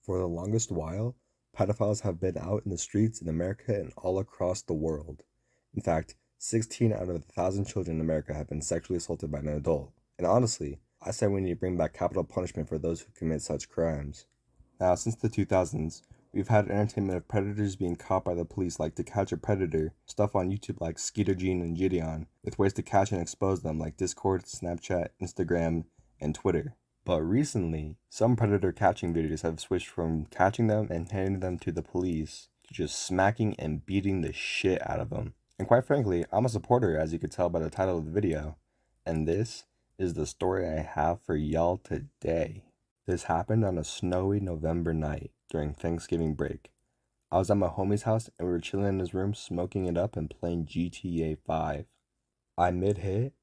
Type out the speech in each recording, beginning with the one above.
For the longest while, pedophiles have been out in the streets in America and all across the world. In fact, 16 out of 1,000 children in America have been sexually assaulted by an adult. And honestly, I say we need to bring back capital punishment for those who commit such crimes. Now, since the 2000s, we've had entertainment of predators being caught by the police, like To Catch a Predator, stuff on YouTube like Skeeter Gene and Gideon, with ways to catch and expose them like Discord, Snapchat, Instagram, and Twitter. But recently, some predator catching videos have switched from catching them and handing them to the police to just smacking and beating the shit out of them. And quite frankly, I'm a supporter, as you could tell by the title of the video. And this is the story I have for y'all today. This happened on a snowy November night during Thanksgiving break. I was at my homie's house and we were chilling in his room, smoking it up and playing GTA 5. I mid-hit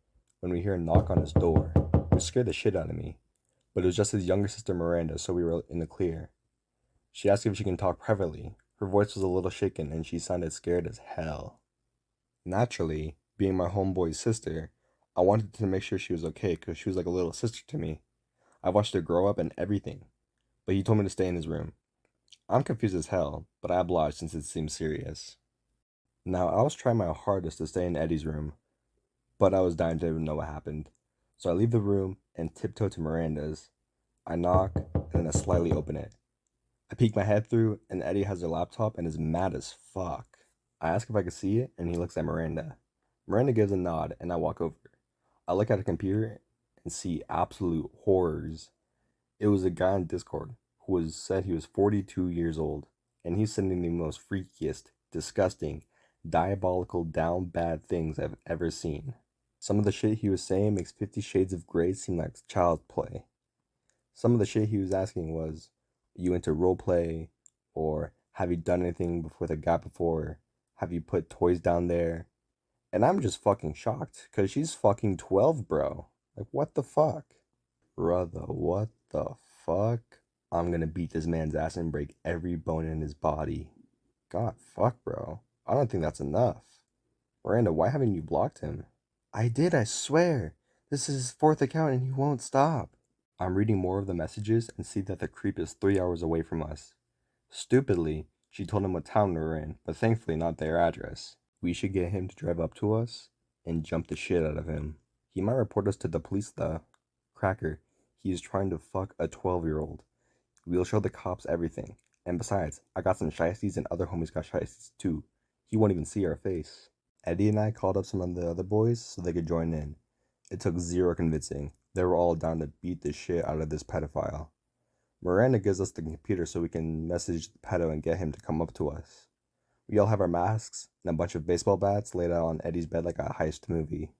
when we hear a knock on his door, which scared the shit out of me. But it was just his younger sister Miranda, so we were in the clear. She asked if she can talk privately. Her voice was a little shaken and she sounded scared as hell. Naturally, being my homeboy's sister, I wanted to make sure she was okay because she was like a little sister to me. I watched her grow up and everything, but he told me to stay in his room. I'm confused as hell, but I obliged since it seemed serious. Now, I was trying my hardest to stay in Eddie's room, but I was dying to know what happened. So I leave the room and tiptoe to Miranda's. I knock, and then I slightly open it. I peek my head through, and Eddie has her laptop and is mad as fuck. I ask if I can see it, and he looks at Miranda. Miranda gives a nod, and I walk over. I look at her computer and see absolute horrors. It was a guy on Discord who said he was 42 years old, and he's sending the most freakiest, disgusting, diabolical, down bad things I've ever seen. Some of the shit he was saying makes 50 Shades of Grey seem like child's play. Some of the shit he was asking was, you into roleplay? Or have you done anything with a guy before? Have you put toys down there? And I'm just fucking shocked, because she's fucking 12, bro. Like, what the fuck? Brother, what the fuck? I'm gonna beat this man's ass and break every bone in his body. God, fuck, bro. I don't think that's enough. Miranda, why haven't you blocked him? I did, I swear. This is his fourth account and he won't stop. I'm reading more of the messages and see that the creep is 3 hours away from us. Stupidly, she told him what town we were in, but thankfully not their address. We should get him to drive up to us and jump the shit out of him. He might report us to the police though. Cracker, he is trying to fuck a 12-year-old. We'll show the cops everything. And besides, I got some shiesties and other homies got shiesties too. He won't even see our face. Eddie and I called up some of the other boys so they could join in. It took zero convincing. They were all down to beat the shit out of this pedophile. Miranda gives us the computer so we can message the pedo and get him to come up to us. We all have our masks and a bunch of baseball bats laid out on Eddie's bed like a heist movie.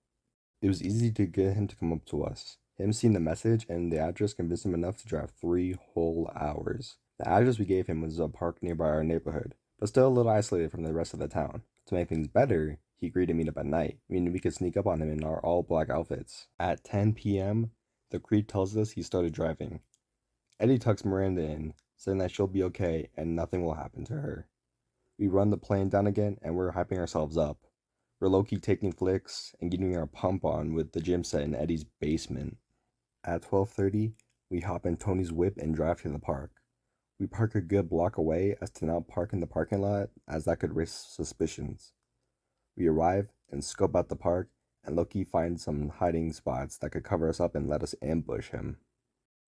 It was easy to get him to come up to us. Him seeing the message and the address convinced him enough to drive 3 whole hours. The address we gave him was a park nearby our neighborhood, but still a little isolated from the rest of the town. To make things better, he agreed to meet up at night, meaning we could sneak up on him in our all-black outfits. At 10 p.m., the creep tells us he started driving. Eddie tucks Miranda in, saying that she'll be okay and nothing will happen to her. We run the plane down again and we're hyping ourselves up. We're low-key taking flicks and getting our pump on with the gym set in Eddie's basement. At 12:30, we hop in Tony's whip and drive to the park. We park a good block away as to not park in the parking lot, as that could raise suspicions. We arrive and scope out the park and low-key find some hiding spots that could cover us up and let us ambush him.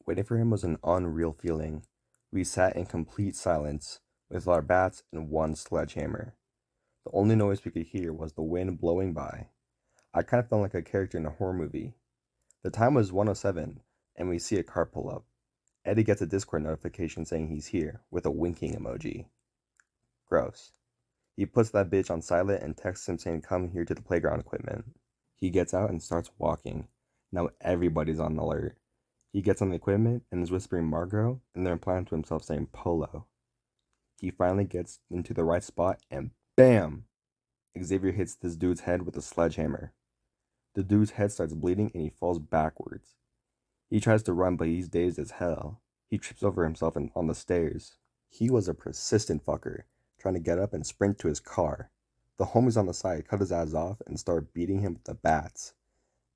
Waiting for him was an unreal feeling. We sat in complete silence with our bats and one sledgehammer. The only noise we could hear was the wind blowing by. I kind of felt like a character in a horror movie. The time was 1:07 and we see a car pull up. Eddie gets a Discord notification saying he's here with a winking emoji. Gross. He puts that bitch on silent and texts him saying come here to the playground equipment. He gets out and starts walking. Now everybody's on alert. He gets on the equipment and is whispering Margot and then replying to himself saying Polo. He finally gets into the right spot and BAM! Xavier hits this dude's head with a sledgehammer. The dude's head starts bleeding and he falls backwards. He tries to run but he's dazed as hell. He trips over himself on the stairs. He was a persistent fucker, trying to get up and sprint to his car. The homies on the side cut his ass off and start beating him with the bats.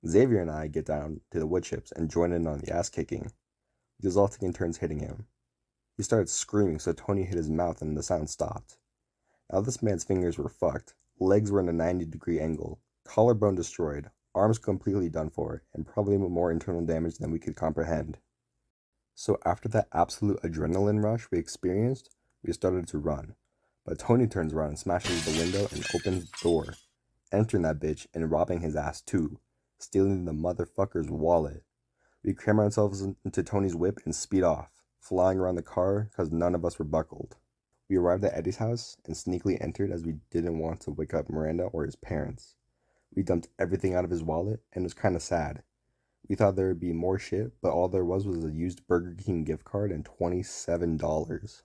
Xavier and I get down to the wood chips and join in on the ass kicking. It is all taking turns hitting him. He started screaming, so Tony hit his mouth and the sound stopped. Now this man's fingers were fucked, legs were in a 90-degree angle, collarbone destroyed, arms completely done for, and probably more internal damage than we could comprehend. So after that absolute adrenaline rush we experienced, we started to run. But Tony turns around and smashes the window and opens the door, entering that bitch and robbing his ass too, stealing the motherfucker's wallet. We cram ourselves into Tony's whip and speed off, flying around the car because none of us were buckled. We arrived at Eddie's house and sneakily entered as we didn't want to wake up Miranda or his parents. We dumped everything out of his wallet and it was kind of sad. We thought there would be more shit, but all there was a used Burger King gift card and $27.